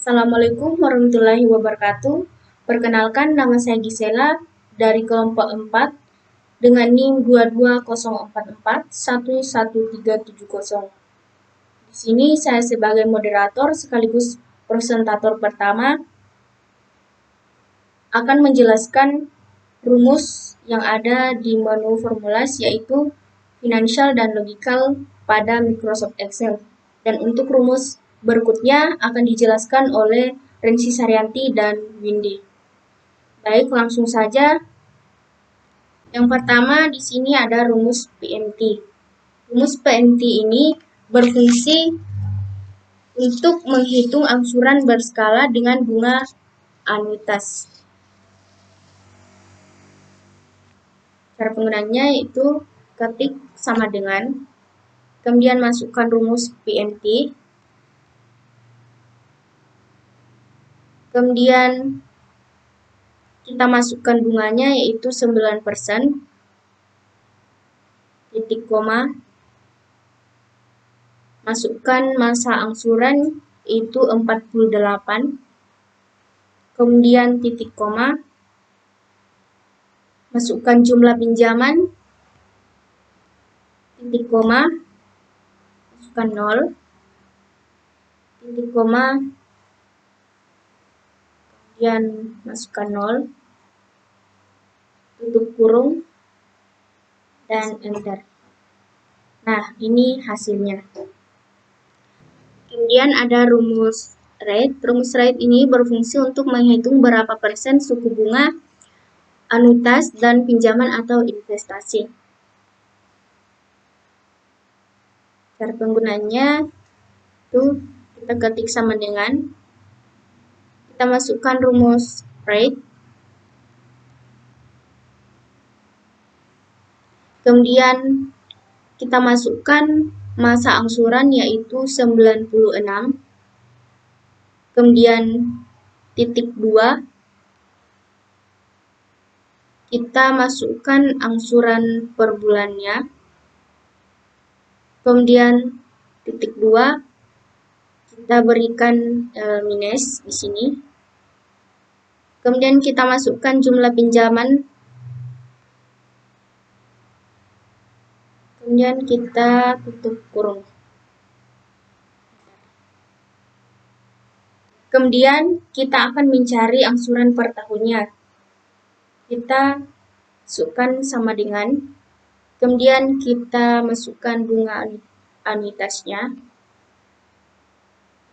Assalamualaikum warahmatullahi wabarakatuh. Perkenalkan, nama saya Gisela dari kelompok 4 dengan NIM 22044111370. Di sini saya sebagai moderator sekaligus presentator pertama akan menjelaskan rumus yang ada di menu formulas, yaitu financial dan logical pada Microsoft Excel. Dan untuk rumus berikutnya akan dijelaskan oleh Rensi Saryanti dan Windy. Baik, langsung saja. Yang pertama di sini ada rumus PMT. Rumus PMT ini berfungsi untuk menghitung angsuran berskala dengan bunga anuitas. Cara penggunaannya itu ketik sama dengan, kemudian masukkan rumus PMT, kemudian kita masukkan bunganya yaitu 9%, titik koma, masukkan masa angsuran itu 48, kemudian titik koma, masukkan jumlah pinjaman, titik koma, masukkan 0, titik koma, kemudian masukkan 0, tutup kurung, dan enter. Nah, ini hasilnya. Kemudian ada rumus rate. Rumus rate ini berfungsi untuk menghitung berapa persen suku bunga anuitas dan pinjaman atau investasi. Cara penggunaannya itu kita ketik sama dengan, kita masukkan rumus rate, kemudian kita masukkan masa angsuran yaitu 96, kemudian titik 2, kita masukkan angsuran per bulannya, kemudian titik 2, kita berikan minus di sini, kemudian kita masukkan jumlah pinjaman, kemudian kita tutup kurung. Kemudian kita akan mencari angsuran per tahunnya. Kita masukkan sama dengan, kemudian kita masukkan bunga anuitasnya,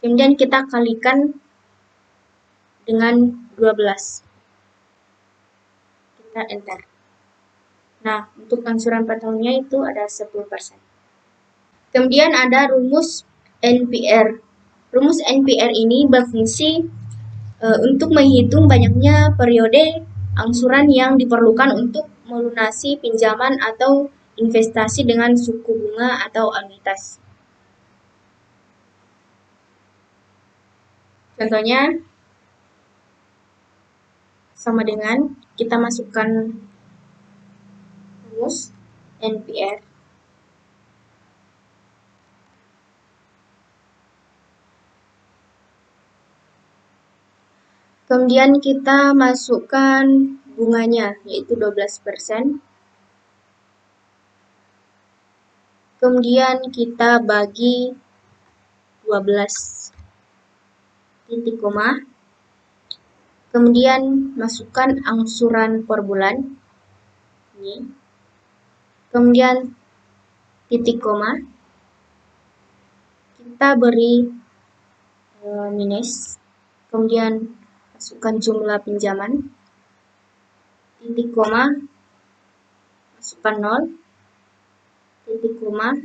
kemudian kita kalikan dengan 12. Kita enter. Nah, untuk angsuran per tahunnya itu ada 10%. Kemudian ada rumus NPR. Rumus NPR ini berfungsi untuk menghitung banyaknya periode angsuran yang diperlukan untuk melunasi pinjaman atau investasi dengan suku bunga atau anuitas. Contohnya sama dengan kita masukkan rumus NPR, kemudian kita masukkan bunganya yaitu 12%, kemudian kita bagi 12, titik koma, kemudian masukkan angsuran per bulan ini, kemudian titik koma, kita beri minus, kemudian masukkan jumlah pinjaman, titik koma, masukkan 0, titik koma,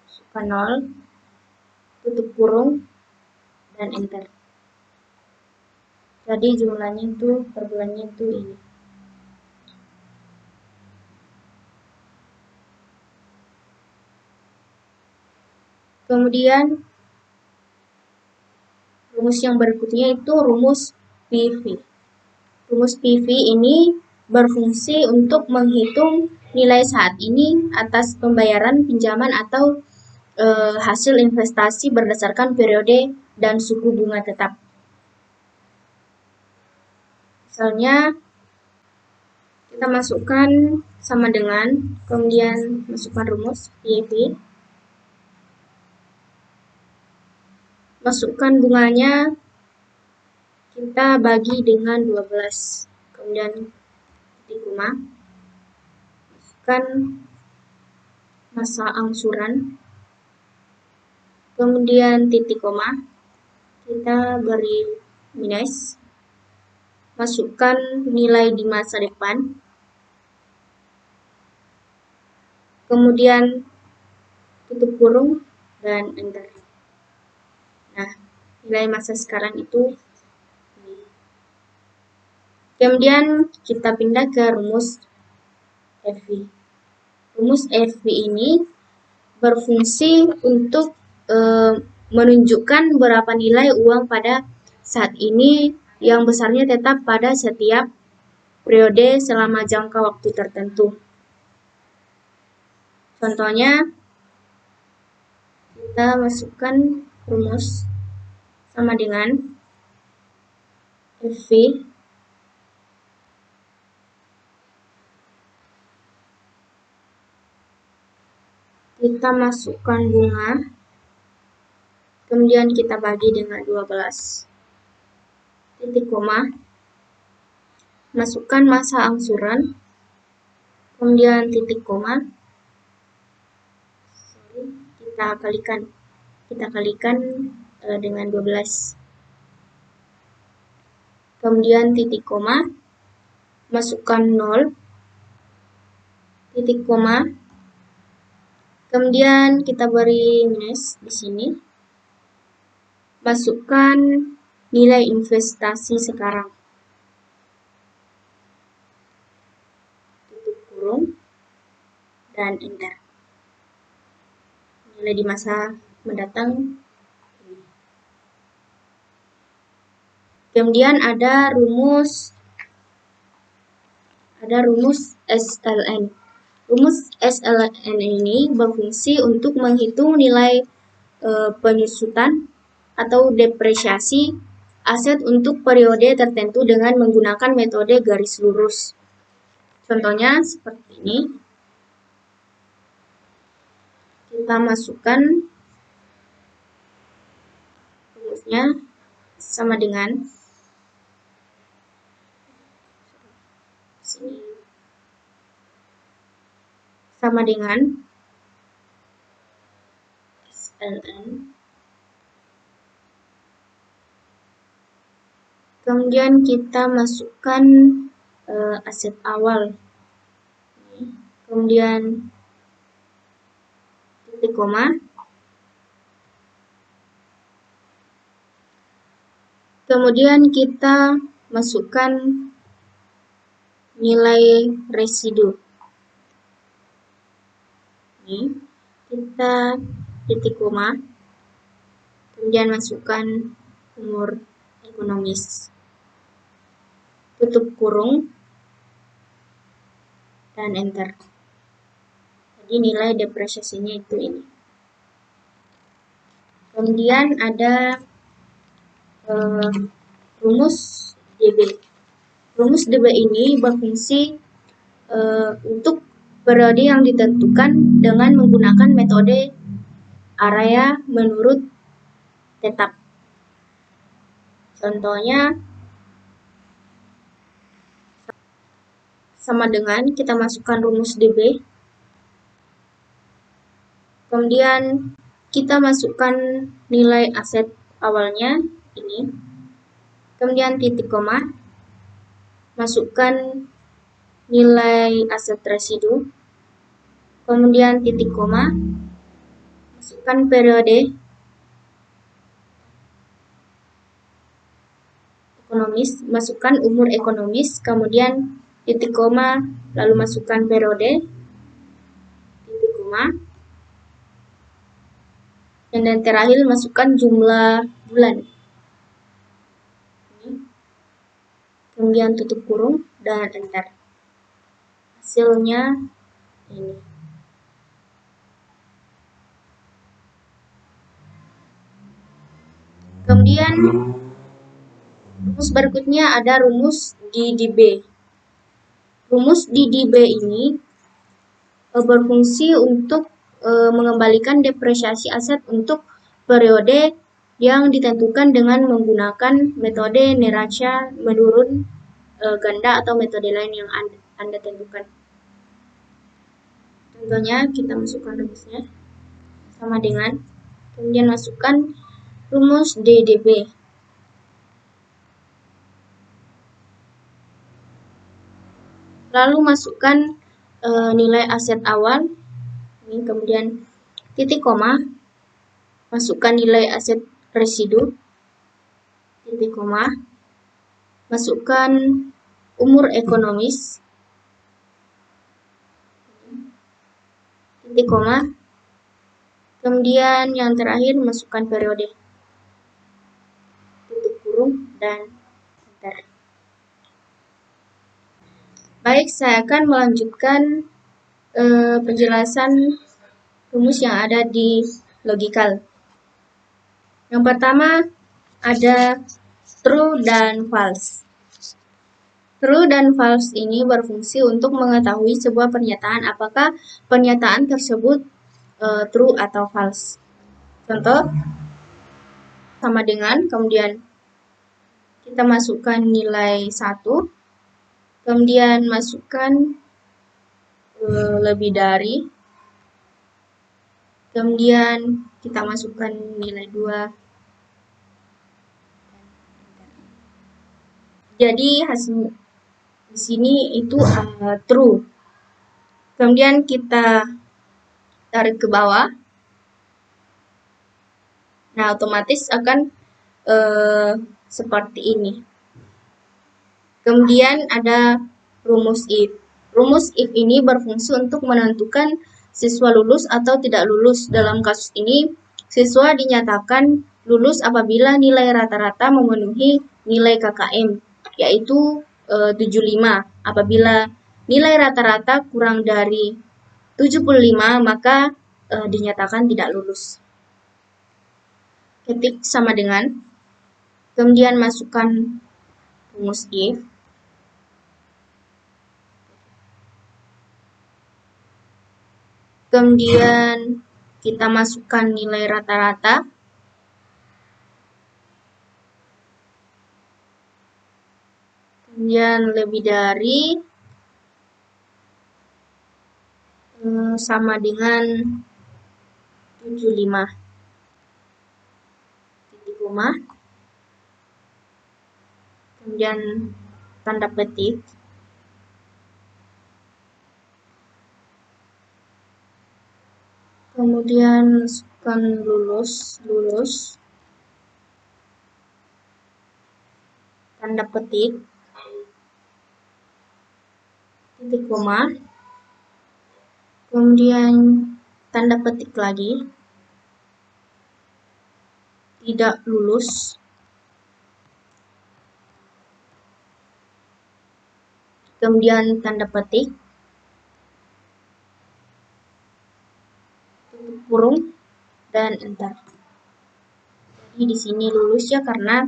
masukkan 0, tutup kurung, dan enter. Jadi jumlahnya itu per bulannya itu ini. Kemudian rumus yang berikutnya itu rumus PV. Rumus PV ini berfungsi untuk menghitung nilai saat ini atas pembayaran pinjaman atau hasil investasi berdasarkan periode dan suku bunga tetap. Misalnya kita masukkan sama dengan, kemudian masukkan rumus PIV, masukkan bunganya, kita bagi dengan 12, kemudian titik koma, masukkan masa angsuran, kemudian titik koma, kita beri minus, masukkan nilai di masa depan, kemudian tutup kurung dan enter. Nah, nilai masa sekarang itu ini. Kemudian kita pindah ke rumus FV. Rumus FV ini berfungsi untuk menunjukkan berapa nilai uang pada saat ini yang besarnya tetap pada setiap periode selama jangka waktu tertentu. Contohnya, kita masukkan rumus sama dengan FV kita masukkan bunga, kemudian kita bagi dengan 12, titik koma, masukkan masa angsuran, kemudian titik koma, kita kalikan dengan 12, kemudian titik koma, masukkan 0, titik koma, kemudian kita beri minus di sini, masukkan nilai investasi sekarang, tutup kurung, dan enter. Nilai di masa mendatang. Kemudian ada rumus SLN. Rumus SLN ini berfungsi untuk menghitung nilai penyusutan atau depresiasi aset untuk periode tertentu dengan menggunakan metode garis lurus. Contohnya seperti ini. Kita masukkan rumusnya sama dengan sini, sama dengan SLN. Kemudian kita masukkan aset awal, kemudian titik koma, kemudian kita masukkan nilai residu. Ini kita titik koma, kemudian masukkan umur ekonomis, tutup kurung, dan enter. Jadi nilai depresiasinya itu ini. Kemudian ada rumus DB. Rumus DB ini berfungsi untuk periode yang ditentukan dengan menggunakan metode area menurut tetap. Contohnya sama dengan kita masukkan rumus DB, kemudian kita masukkan nilai aset awalnya ini, kemudian titik koma, masukkan nilai aset residu, kemudian titik koma, masukkan periode ekonomis, masukkan umur ekonomis, kemudian titik koma, lalu masukkan periode, titik koma, dan terakhir masukkan jumlah bulan. Ini. Kemudian tutup kurung dan enter. Hasilnya ini. Kemudian rumus berikutnya ada rumus DDB. Rumus DDB ini berfungsi untuk mengembalikan depresiasi aset untuk periode yang ditentukan dengan menggunakan metode neraca menurun ganda atau metode lain yang Anda tentukan. Contohnya, kita masukkan rumusnya sama dengan, kemudian masukkan rumus DDB. Lalu masukkan nilai aset awal, ini kemudian titik koma, masukkan nilai aset residu, titik koma, masukkan umur ekonomis, titik koma, kemudian yang terakhir masukkan periode, tutup kurung, dan enter. Baik, saya akan melanjutkan penjelasan rumus yang ada di logikal. Yang pertama ada true dan false. True dan false ini berfungsi untuk mengetahui sebuah pernyataan apakah pernyataan tersebut true atau false. Contoh, sama dengan, kemudian kita masukkan nilai 1, kemudian masukkan lebih dari, kemudian kita masukkan nilai 2. Jadi hasil di sini itu true. Kemudian kita tarik ke bawah. Nah, otomatis akan seperti ini. Kemudian ada rumus if. Rumus if ini berfungsi untuk menentukan siswa lulus atau tidak lulus. Dalam kasus ini, siswa dinyatakan lulus apabila nilai rata-rata memenuhi nilai KKM, yaitu 75. Apabila nilai rata-rata kurang dari 75, maka dinyatakan tidak lulus. Ketik sama dengan, kemudian masukkan rumus if. Kemudian kita masukkan nilai rata-rata. Kemudian lebih dari sama dengan 75. Titik koma. Kemudian tanda petik. Kemudian masukkan lulus. Tanda petik. Titik koma. Kemudian tanda petik lagi. Tidak lulus. Kemudian tanda petik. Tutup kurung dan enter. Jadi di sini lulus ya karena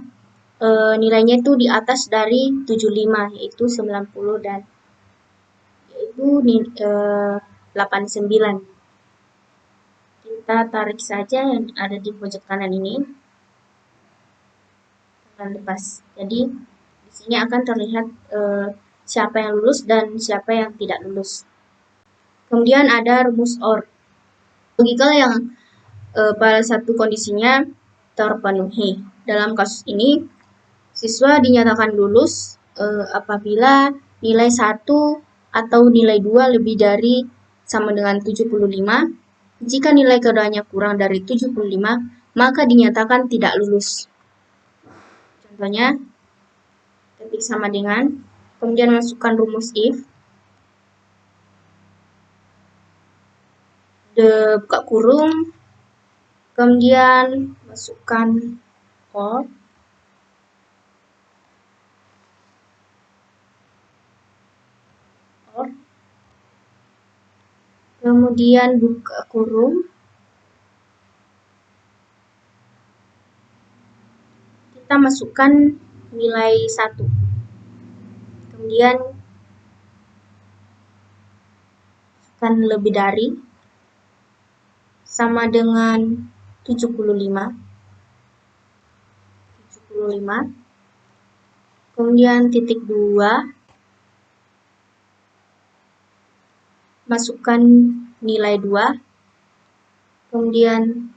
nilainya itu di atas dari 75, yaitu 90 dan yaitu 89. Kita tarik saja yang ada di pojok kanan ini. Akan lepas. Jadi di sini akan terlihat siapa yang lulus dan siapa yang tidak lulus. Kemudian ada rumus OR. Logikal yang pada satu kondisinya terpenuhi. Dalam kasus ini, siswa dinyatakan lulus apabila nilai 1 atau nilai 2 lebih dari sama dengan 75. Jika nilai keduanya kurang dari 75, maka dinyatakan tidak lulus. Contohnya, ketik sama dengan, kemudian masukkan rumus if, buka kurung, kemudian masukkan OR, kemudian buka kurung, kita masukkan nilai 1. kemudian akan lebih dari sama dengan 75, kemudian titik 2, masukkan nilai 2, kemudian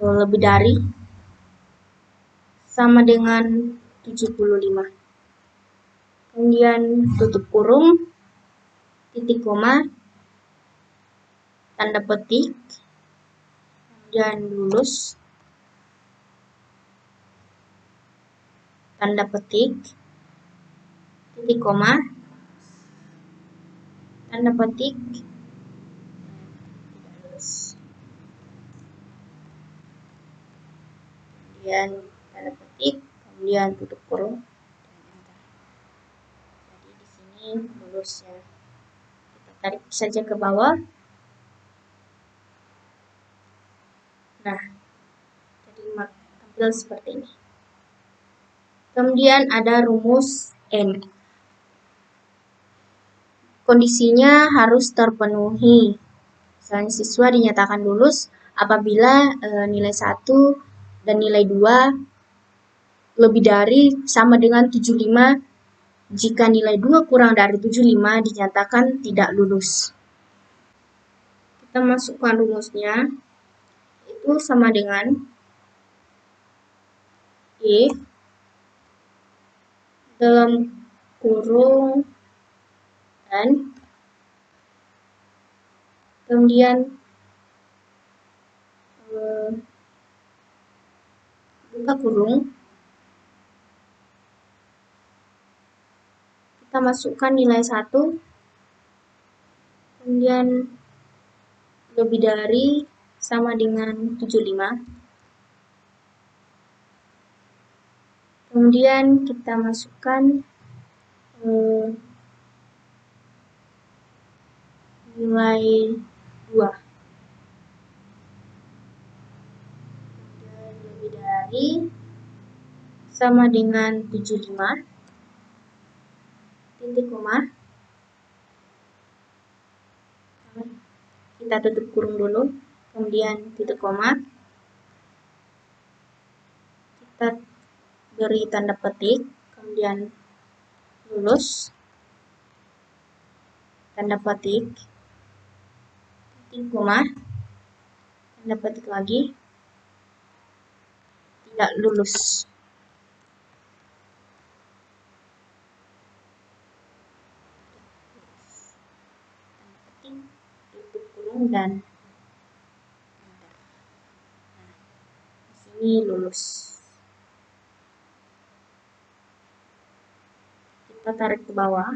lebih dari sama dengan 75. Kemudian tutup kurung, titik koma, tanda petik, kemudian lulus, tanda petik, titik koma, tanda petik, kemudian tanda petik, kemudian tutup kurung. Jadi di sini lulus ya. Kita tarik saja ke bawah. Nah, jadi tampil seperti ini. Kemudian ada rumus N. Kondisinya harus terpenuhi. Misalnya siswa dinyatakan lulus apabila nilai 1 dan nilai 2 lebih dari sama dengan 75. Jika nilai 2 kurang dari 75 dinyatakan tidak lulus. Kita masukkan rumusnya, itu sama dengan if dalam kurung dan kemudian buka kurung, kita masukkan nilai 1, kemudian lebih dari sama dengan 75. Kemudian kita masukkan nilai 2. Kemudian lebih dari sama dengan 75. Titik koma. Kita tutup kurung dulu, kemudian titik koma. Kita beri tanda petik, kemudian lulus, tanda petik, titik koma, tanda petik lagi, tidak lulus. Tanda petik, tutup kurung dan di sini lulus. Kita tarik ke bawah.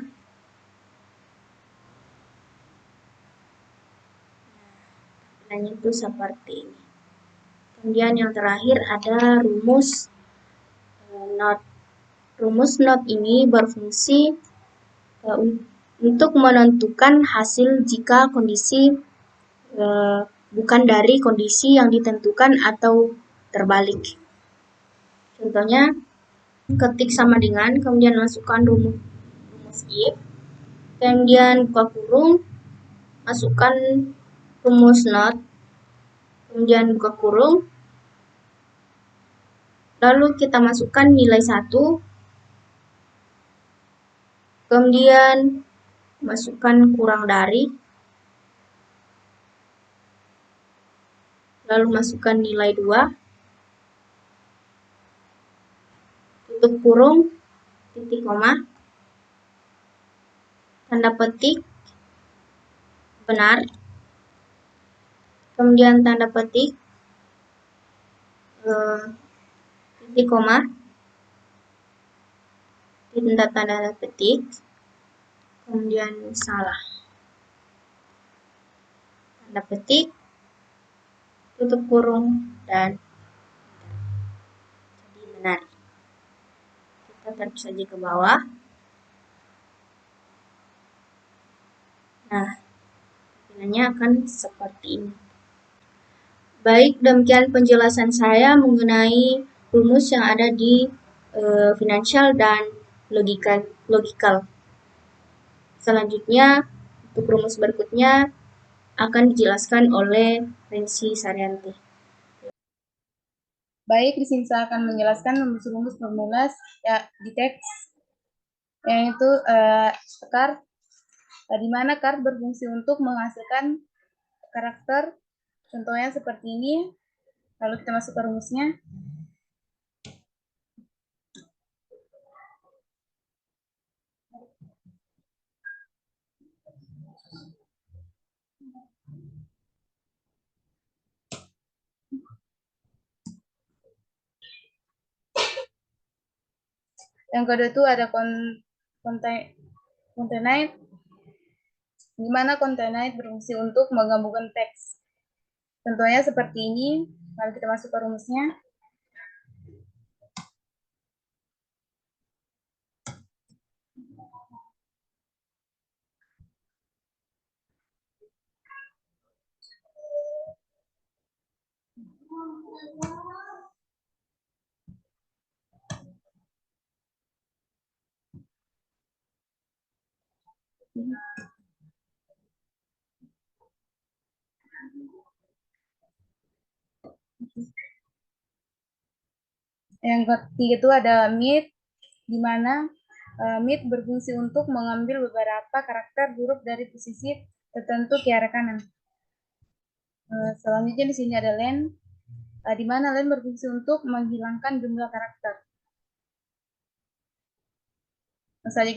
Tampilannya itu seperti ini. Kemudian yang terakhir ada rumus not. Rumus not ini berfungsi untuk menentukan hasil jika kondisi bukan dari kondisi yang ditentukan atau terbalik. Contohnya, ketik sama dengan, kemudian masukkan rumus if, kemudian buka kurung, masukkan rumus not, kemudian buka kurung, lalu kita masukkan nilai 1, kemudian masukkan kurang dari, lalu masukkan nilai 2, tutup kurung, titik koma, tanda petik, benar, kemudian tanda petik, titik koma, tanda petik, kemudian salah, tanda petik, tutup kurung, dan jadi benar. Kita tarik saja ke bawah. Nah, tampilannya akan seperti ini. Baik, demikian penjelasan saya mengenai rumus yang ada di finansial dan logikal. Selanjutnya, untuk rumus berikutnya akan dijelaskan oleh Rensi Saryanti. Baik, di sini saya akan menjelaskan rumus-rumus formulas ya di teks, yaitu CAR, di mana CAR berfungsi untuk menghasilkan karakter. Contohnya seperti ini. Lalu kita masuk ke rumusnya. Yang kedua itu ada concatenate, di mana concatenate berfungsi untuk menggabungkan teks. Contohnya seperti ini. Lalu kita masuk ke rumusnya. Yang ketiga itu ada meet, di mana meet berfungsi untuk mengambil beberapa karakter huruf dari posisi tertentu ke arah kanan. Selanjutnya di sini ada len, di mana len berfungsi untuk menghilangkan jumlah karakter. Langsung saja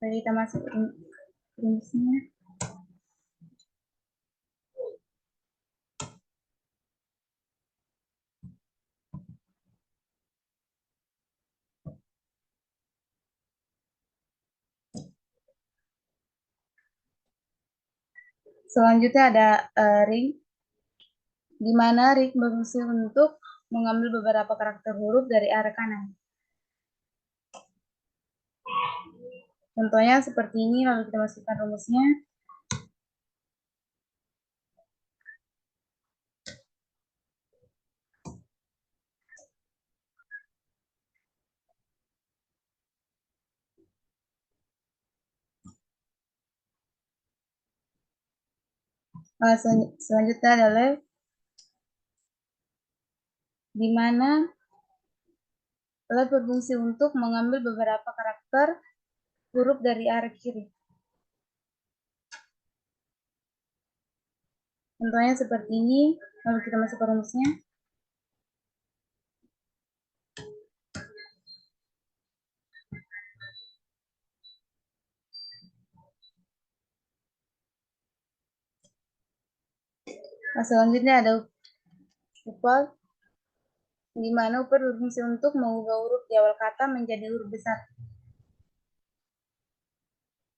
kita masuk rumusnya. Selanjutnya ada ring, di mana ring berfungsi untuk mengambil beberapa karakter huruf dari arah kanan. Contohnya seperti ini, lalu kita masukkan rumusnya. Selanjutnya adalah di mana left berfungsi untuk mengambil beberapa karakter huruf dari arah kiri. Contohnya seperti ini, lalu kita masuk ke rumusnya. Selanjutnya ada upal, di mana upal berfungsi untuk mengubah huruf di awal kata menjadi huruf besar.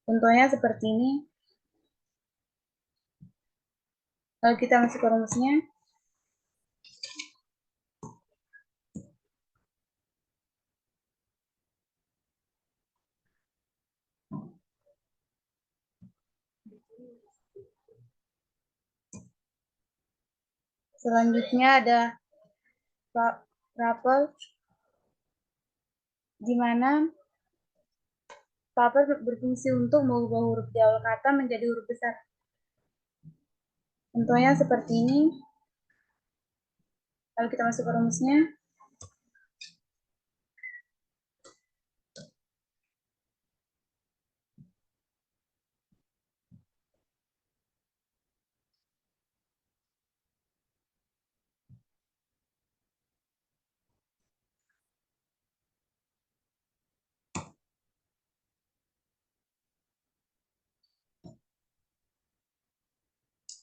Contohnya seperti ini. Lalu kita masuk ke rumusnya. Selanjutnya ada rapel, di mana rapel berfungsi untuk mengubah huruf di awal kata menjadi huruf besar. Contohnya seperti ini. Lalu kita masuk ke rumusnya.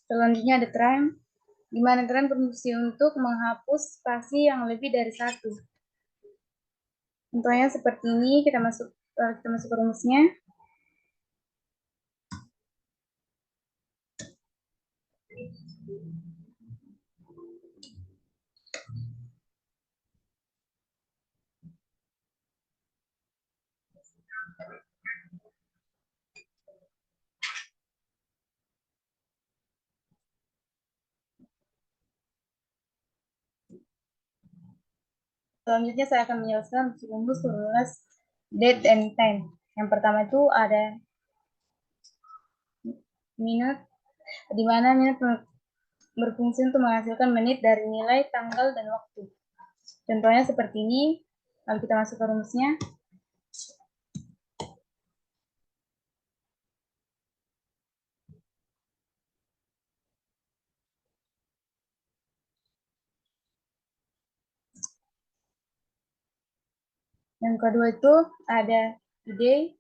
Selanjutnya ada trim, di mana trim berfungsi untuk menghapus spasi yang lebih dari satu. Contohnya seperti ini, kita masuk ke rumusnya. Selanjutnya saya akan menjelaskan rumus formulas date and time. Yang pertama itu ada minute, di mana minute berfungsi untuk menghasilkan menit dari nilai, tanggal, dan waktu. Contohnya seperti ini. Lalu kita masuk ke rumusnya. Yang kedua itu ada today,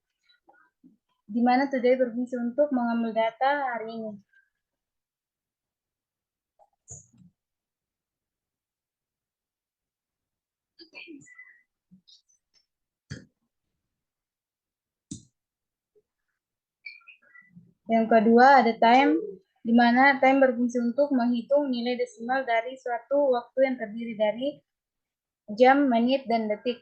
di mana today berfungsi untuk mengambil data hari ini. Yang kedua ada time, di mana time berfungsi untuk menghitung nilai desimal dari suatu waktu yang terdiri dari jam, menit, dan detik.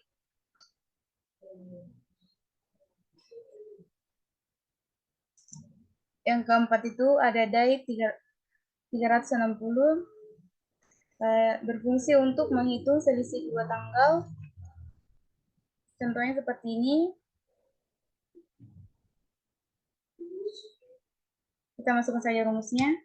Yang keempat itu ada day 360, berfungsi untuk menghitung selisih dua tanggal. Contohnya seperti ini. Kita masukkan saja rumusnya.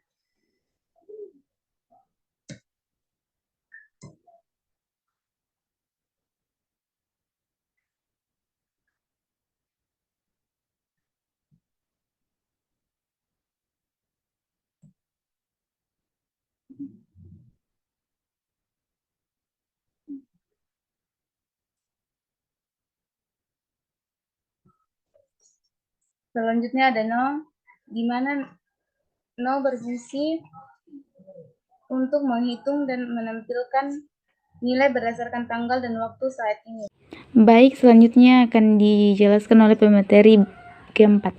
Selanjutnya ada no, di mana no berfungsi untuk menghitung dan menampilkan nilai berdasarkan tanggal dan waktu saat ini. Baik, selanjutnya akan dijelaskan oleh pemateri keempat.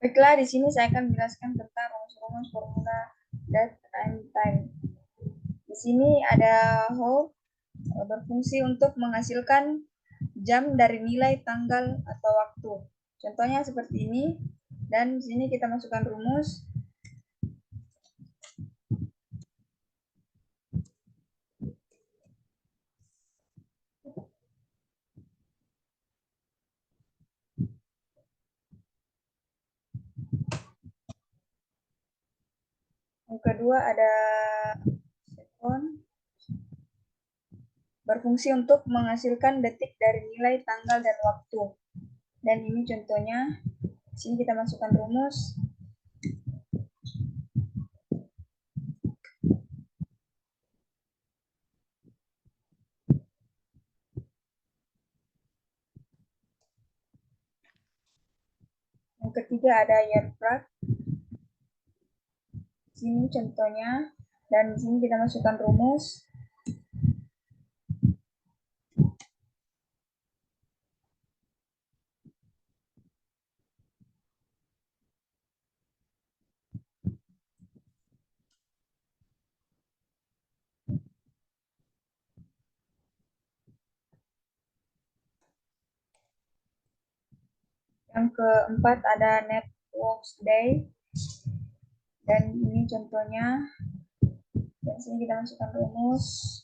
Baiklah, di sini saya akan menjelaskan tentang rumus-rumus formula date and time. Di sini ada how, berfungsi untuk menghasilkan jam dari nilai, tanggal, atau waktu. Contohnya seperti ini. Dan di sini kita masukkan rumus. Yang kedua ada second, berfungsi untuk menghasilkan detik dari nilai, tanggal, dan waktu. Dan ini contohnya. Di sini kita masukkan rumus. Yang ketiga ada year prac. Di sini contohnya, dan di sini kita masukkan rumus. Yang keempat ada net works day, dan ini contohnya. Dan sini kita masukkan rumus.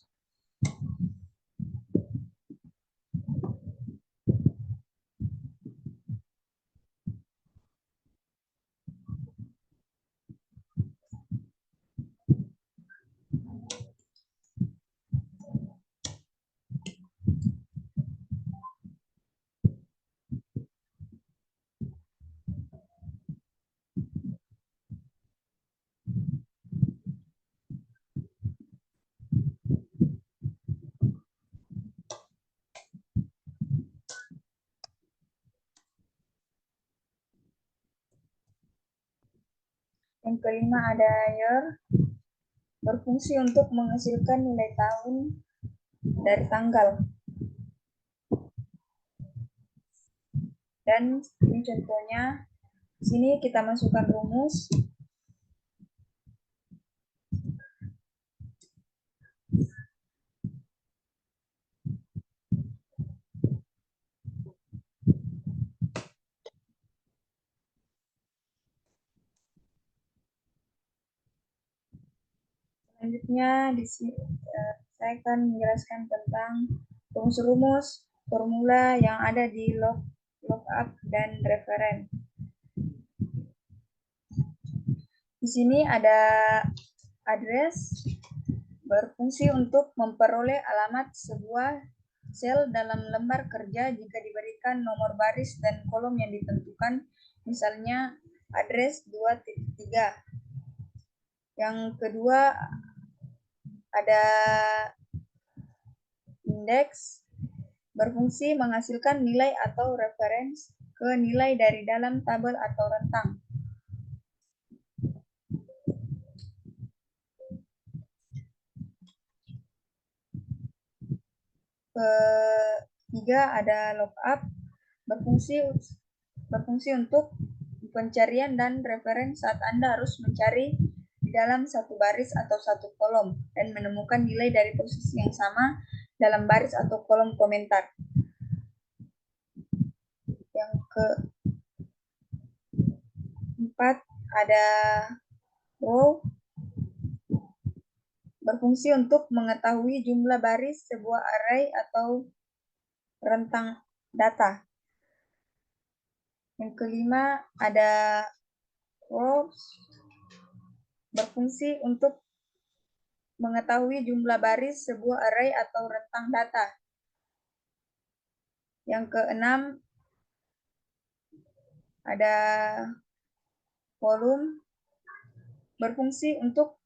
Yang kelima ada year, berfungsi untuk menghasilkan nilai tahun dari tanggal. Dan ini contohnya. Di sini kita masukkan rumus. Selanjutnya di sini saya akan menjelaskan tentang rumus-rumus formula yang ada di lookup dan referen. Di sini ada address berfungsi untuk memperoleh alamat sebuah sel dalam lembar kerja jika diberikan nomor baris dan kolom yang ditentukan, misalnya address 2.3. Yang kedua ada indeks berfungsi menghasilkan nilai atau reference ke nilai dari dalam tabel atau rentang. Ketiga ada lookup berfungsi untuk pencarian dan referensi saat Anda harus mencari di dalam satu baris atau satu kolom dan menemukan nilai dari posisi yang sama dalam baris atau kolom komentar. Yang keempat ada row berfungsi untuk mengetahui jumlah baris sebuah array atau rentang data. Yang kelima ada rows berfungsi untuk mengetahui jumlah baris sebuah array atau rentang data. Yang keenam ada kolom berfungsi untuk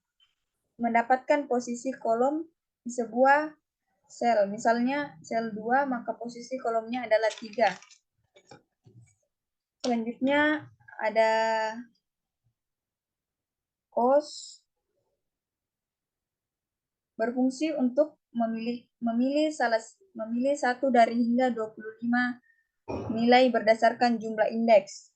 mendapatkan posisi kolom di sebuah sel. Misalnya sel 2, maka posisi kolomnya adalah 3. Selanjutnya ada cost berfungsi untuk memilih 1 dari hingga 25 nilai berdasarkan jumlah indeks.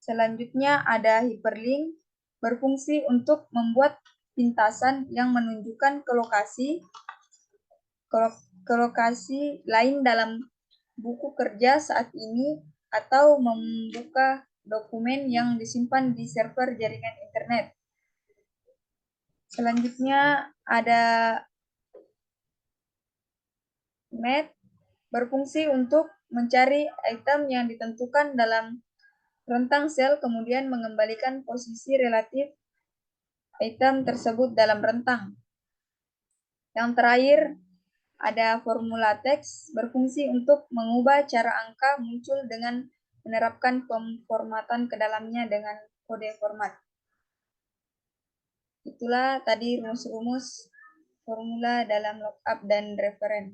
Selanjutnya ada hyperlink berfungsi untuk membuat pintasan yang menunjukkan ke lokasi lain dalam buku kerja saat ini atau membuka dokumen yang disimpan di server jaringan internet. Selanjutnya ada mat berfungsi untuk mencari item yang ditentukan dalam rentang sel kemudian mengembalikan posisi relatif item tersebut dalam rentang. Yang terakhir ada formula teks berfungsi untuk mengubah cara angka muncul dengan menerapkan pemformatan ke dalamnya dengan kode format. Itulah tadi rumus-rumus formula dalam lookup dan referen.